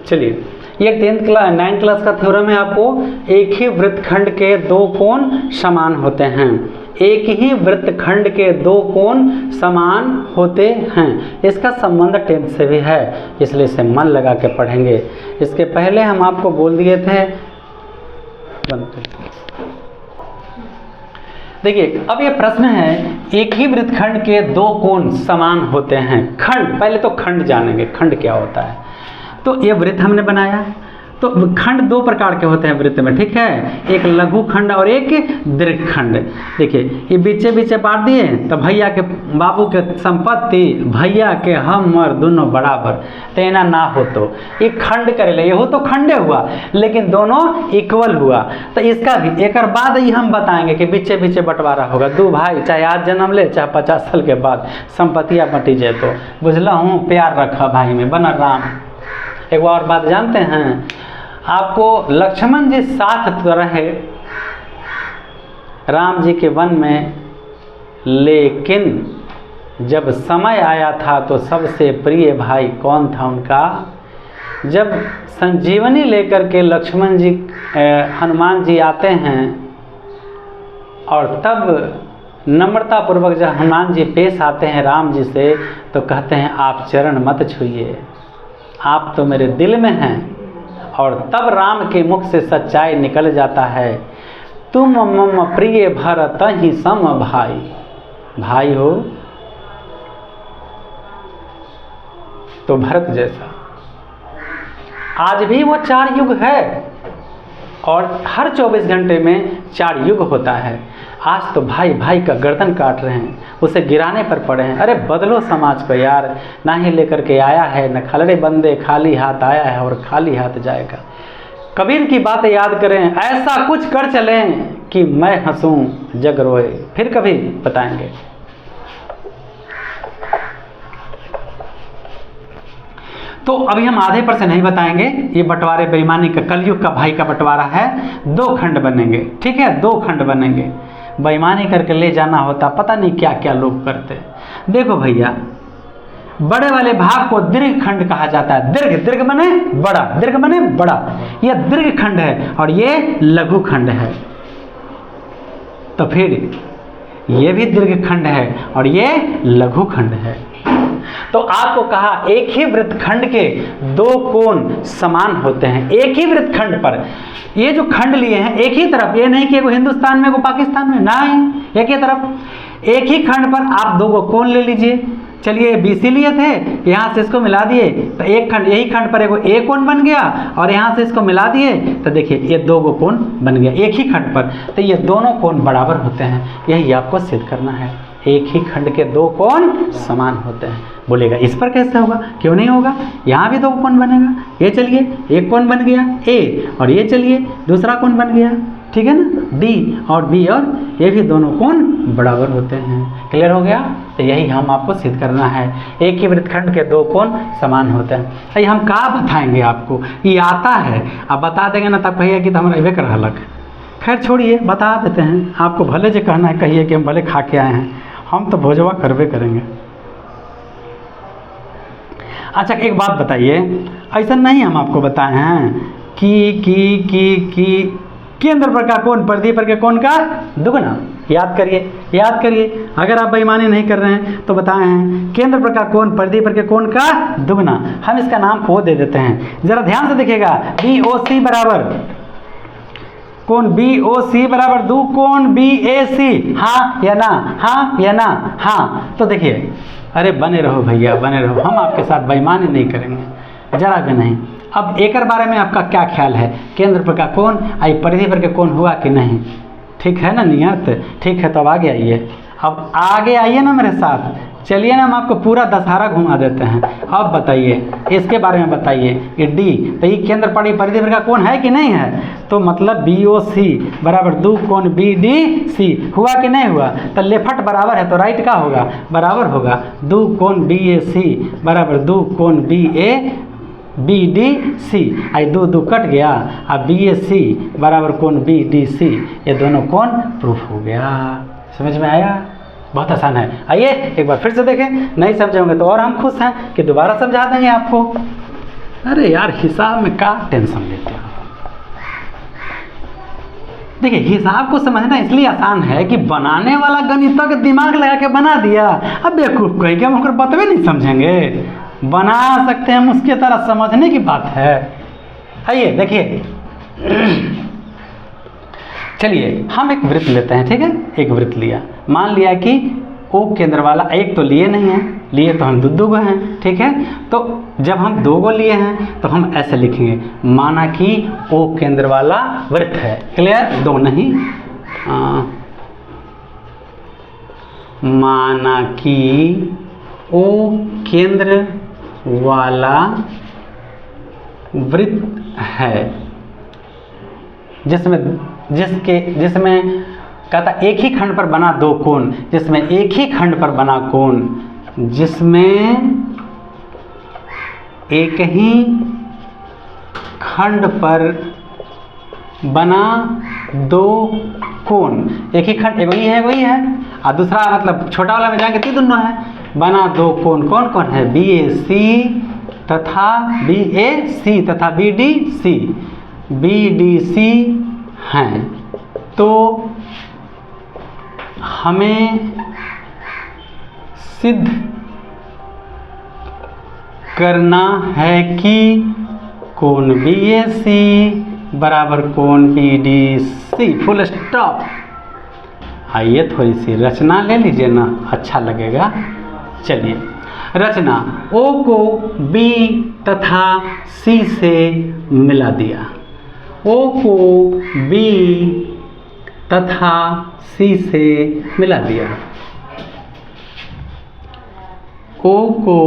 चलिए, ये 9th class का थ्योरम है आपको। एक ही वृत्तखंड के दो कोण समान होते हैं। एक ही वृत्तखंड के दो कोण समान होते हैं, इसका संबंध 10th से भी है, इसलिए इसे मन लगा के पढ़ेंगे। इसके पहले हम आपको बोल दिए थे, देखिए अब ये प्रश्न है, एक ही वृत्तखंड के दो कोण समान होते हैं। खंड, पहले तो खंड जानेंगे, खंड क्या होता है। तो ये वृत्त हमने बनाया, तो खंड दो प्रकार के होते हैं वृत्त में, ठीक है, एक लघु खंड और एक दीर्घ खंड। देखिए ये बीचे बीचे बांट दिए, तो भैया के बाबू के संपत्ति भैया के हमर दोनों बराबर, तेना ना हो तो ये खंड करे ले, ये हो तो खंडे हुआ, लेकिन दोनों इक्वल हुआ। तो इसका भी एक बाद ही हम बताएंगे कि बीचे बीचे बंटवारा होगा। दो भाई चाहे आज जन्म ले चाहे 50 साल के बाद संपत्तियाँ बटी जाए, तो बुझला हूँ प्यार रखा भाई में बना राम। एक और बात जानते हैं, आपको लक्ष्मण जी साथ रहे राम जी के वन में, लेकिन जब समय आया था तो सबसे प्रिय भाई कौन था उनका? जब संजीवनी लेकर के लक्ष्मण जी हनुमान जी आते हैं और तब नम्रता पूर्वक जब हनुमान जी पेश आते हैं राम जी से, तो कहते हैं आप चरण मत छूइए, आप तो मेरे दिल में हैं। और तब राम के मुख से सच्चाई निकल जाता है, तुम मम प्रिय भरत ही सम भाई। भाई हो तो भरत जैसा। आज भी वो 4 युग है और हर 24 घंटे में 4 युग होता है। आज तो भाई भाई का गर्दन काट रहे हैं, उसे गिराने पर पड़े हैं। अरे बदलो समाज को यार, ना ही लेकर के आया है न खलड़े बंदे, खाली हाथ आया है और खाली हाथ जाएगा। कबीर की बातें याद करें, ऐसा कुछ कर चलें कि मैं हंसूं जग रोए। फिर कभी बताएंगे। तो अभी हम आधे पर से नहीं बताएंगे, ये बंटवारे बेईमानी का, कलयुग का भाई का बंटवारा है। 2 खंड बनेंगे, ठीक है, 2 खंड बनेंगे। बेईमानी करके ले जाना होता, पता नहीं क्या क्या लोग करते। देखो भैया, बड़े वाले भाग को दीर्घ खंड कहा जाता है। दीर्घ, दीर्घ बने बड़ा, दीर्घ बने बड़ा, यह दीर्घ खंड है और ये लघु खंड है। तो फिर ये भी दीर्घ खंड है और ये लघु खंड है। तो आपको कहा एक ही वृत्तखंड के 2 कोण समान होते हैं। एक ही वृत्तखंड पर ये जो खंड लिए हैं एक ही तरफ, ये नहीं कि एगो हिंदुस्तान में एगो पाकिस्तान में, नहीं, एक ही तरफ। एक ही खंड पर आप 2 कोण ले लीजिए। चलिए BC लिए थे, यहाँ से इसको मिला दिए तो एक खंड, यही खंड पर एगो A कोण बन गया और यहाँ से इसको मिला दिए तो देखिए ये 2 कोण बन गया एक ही खंड पर। तो ये दोनों कोण बराबर होते हैं, यही आपको सिद्ध करना है। एक ही खंड के 2 कोण समान होते हैं। बोलेगा इस पर कैसे होगा, क्यों नहीं होगा? यहाँ भी 2 कोण बनेगा। ये चलिए एक कोण बन गया A और ये चलिए दूसरा कोण बन गया, ठीक है ना, D और B, और ये भी दोनों कोण बराबर होते हैं। क्लियर हो गया? तो यही हम आपको सिद्ध करना है, एक ही वृत्तखंड के 2 कोण समान होते हैं। अरे हम क्या बताएंगे आपको, ये आता है, अब बता देंगे ना तब कहिए कि तो हमारा कर हलक। खैर छोड़िए, बता देते हैं आपको, भले जो कहना है कहिए कि हम भले खा के आए हैं, हम तो भोजवा करवे करेंगे। अच्छा एक बात बताइए, ऐसा नहीं हम आपको बताए हैं कि केंद्र पर का कोण परिधि पर के कोण का दुगुना। याद करिए, याद करिए, अगर आप बेईमानी नहीं कर रहे हैं तो बताए हैं केंद्र पर का कोण परिधि पर के कोण का दुगुना। हम इसका नाम O दे देते हैं। जरा ध्यान से देखिएगा, BOC बराबर कोण BOC बराबर 2 कोण BAC, हाँ या ना, हाँ या ना, हाँ। तो देखिए, अरे बने रहो भैया, बने रहो, हम आपके साथ बेईमानी नहीं करेंगे, जरा भी नहीं। अब एक बारे में आपका क्या ख्याल है, केंद्र पर का कोण आई परिधि पर के कोण हुआ कि नहीं? ठीक है ना नियत? ठीक है, तो अब आगे आइए, अब आगे आइए ना मेरे साथ, चलिए ना, हम आपको पूरा दशहरा घुमा देते हैं। अब बताइए, इसके बारे में बताइए, ये D, तो ये केंद्र परिधि पर का कोण है कि नहीं है? तो मतलब BOC बराबर 2 कोण BDC हुआ कि नहीं हुआ? तो लेफ्ट बराबर है तो राइट का होगा, बराबर होगा। 2 कोण BAC बराबर 2 कोण BDC, आई 2 कट गया, अब BAC बराबर कोण BDC, ये दोनों कोण प्रूफ हो गया। समझ में आया? बहुत आसान है। आइए एक बार फिर से देखें, नहीं समझे होंगे तो और हम खुश हैं कि दोबारा समझा देंगे आपको। अरे यार हिसाब में क्या टेंशन लेते हो। देखिए हिसाब को समझना इसलिए आसान है कि बनाने वाला गणितज्ञ दिमाग लगा के बना दिया। अब बेवकूफ कहीं के हम ओकर बतवे नहीं समझेंगे, बना सकते हैं, हम उसकी तरह समझने की बात है। आइए देखिए, चलिए हम एक वृत्त लेते हैं, ठीक है। एक वृत्त लिया, मान लिया कि ओ केंद्र वाला, एक तो लिए नहीं है, लिए तो हम दो गो हैं, ठीक है। तो जब हम 2 गो लिए हैं तो हम ऐसे लिखेंगे, माना कि ओ केंद्र वाला वृत्त है। क्लियर? 2 नहीं, माना कि ओ केंद्र वाला वृत्त है जिसमें कहता एक ही खंड पर बना 2 कोण, जिसमें एक ही खंड पर बना कोण, जिसमें एक ही खंड पर बना 2 कोण, एक ही खंड, एक वही है और दूसरा मतलब छोटा वाला में जाएंगे तो दोनों है, बना 2 कोण, कौन कौन है? BAC तथा BDC हैं। तो हमें सिद्ध करना है कि कोण BAC बराबर कोण BDC, फुल स्टॉप। आइए थोड़ी सी रचना ले लीजिए ना, अच्छा लगेगा। चलिए रचना, O को B तथा C से मिला दिया, O को B तथा C से मिला दिया, O को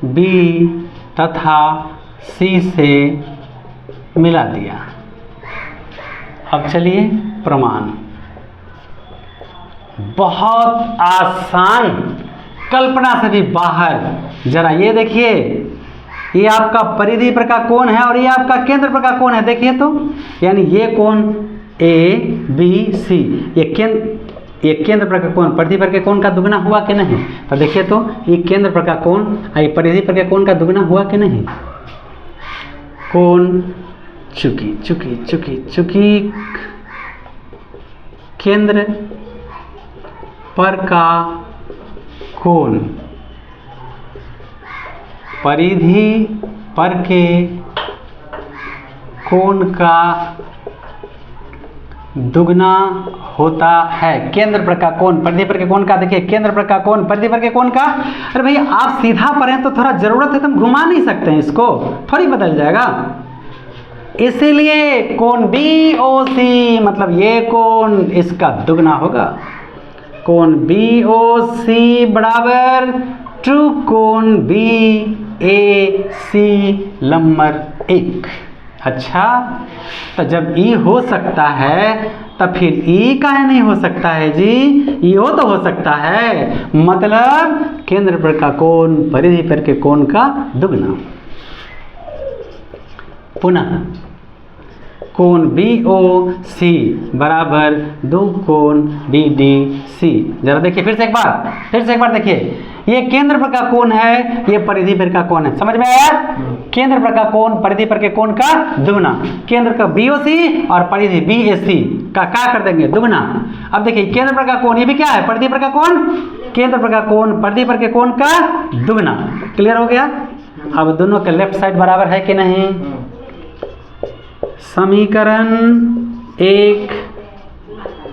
B तथा C से मिला दिया। अब चलिए प्रमाण, बहुत आसान, कल्पना से भी बाहर। जरा ये देखिए, ये आपका परिधि पर का कोण है और ये आपका केंद्र पर का कोण है। देखिए तो, यानी ये कोण ABC, ये केंद्र पर का कोण परिधि पर के कोण का दुगना हुआ कि नहीं? तो देखिए तो, ये केंद्र पर का कोण ये परिधि पर के कोण का दुगना हुआ कि नहीं? कोण चूंकि केंद्र पर का कोण परिधि पर के कोण का दुगना होता है। केंद्र पर का कोण परिधि पर के कोण का, देखिए केंद्र पर का कोण परिधि पर के कोण का। अरे भैया आप सीधा पढ़ें तो थोड़ा जरूरत है, तुम घुमा नहीं सकते हैं, इसको थोड़ी बदल जाएगा। इसीलिए कोण BOC मतलब ये कोण इसका दुगना होगा। कोण BOC बराबर 2 कोण BAC लंबर 1। अच्छा, तो जब E हो सकता है तब फिर E काहे नहीं हो सकता है जी? E हो तो हो सकता है, मतलब केंद्र पर का कोण परिधि पर के कोण का दुगना। पुनः कोण BOC बराबर 2 कोण BDC। जरा देखिए फिर से एक बार देखिए, ये केंद्र पर का कोण है, ये परिधि पर का कोण है। समझ में आया? केंद्र पर का कोण परिधि पर के कोण का दुगना, केंद्र का BOC और परिधि BAC का क्या कर देंगे? दुगना। अब देखिए केंद्र पर का कोण, ये भी क्या है? परिधि पर का कोण, केंद्र पर का कोण परिधि पर के कोण का दुगना। क्लियर हो गया? अब दोनों के लेफ्ट साइड बराबर है कि नहीं? समीकरण 1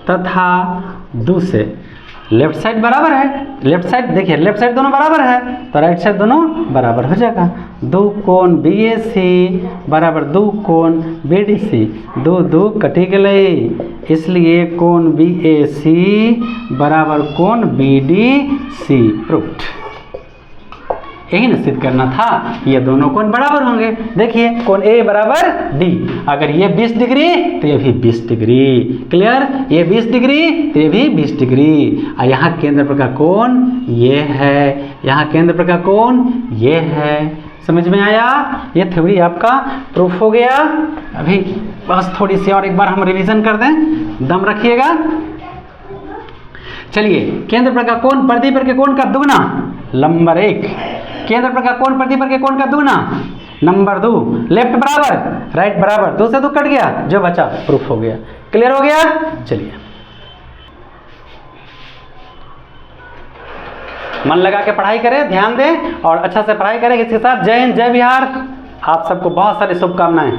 तथा 2 से लेफ्ट साइड बराबर है, लेफ्ट साइड देखिए, लेफ्ट साइड दोनों बराबर है तो राइट साइड दोनों बराबर हो जाएगा। 2 कोण BAC बराबर 2 कोण BDC, 2 कटी गए, इसलिए कोण BAC बराबर कोण BDC। प्रूव्ड। यही ना सिद्ध करना था, ये दोनों कोण बराबर होंगे। देखिए कोण A बराबर D, अगर ये 20 डिग्री तो ये भी 20 डिग्री। क्लियर? ये 20 डिग्री तो ये भी 20 डिग्री। और यहाँ केंद्र पर का कोण ये है, यहाँ केंद्र पर का कोण ये है। समझ में आया? ये थ्योरी आपका प्रूफ हो गया। अभी बस थोड़ी सी और एक बार हम रिवीजन कर दें, दम रखिएगा। चलिए, केंद्र पर का कोण परिधि पर के कोण का दुगना, नंबर 1। केंद्र पर का कोण परिधि पर के कोण का दुगना, नंबर 2 लेफ्ट बराबर राइट बराबर, 2 से 2 कट गया, जो बचा प्रूफ हो गया। क्लियर हो गया? चलिए मन लगा के पढ़ाई करें, ध्यान दें और अच्छा से पढ़ाई करें। इसके साथ जय हिंद जय बिहार, आप सबको बहुत सारी शुभकामनाएं।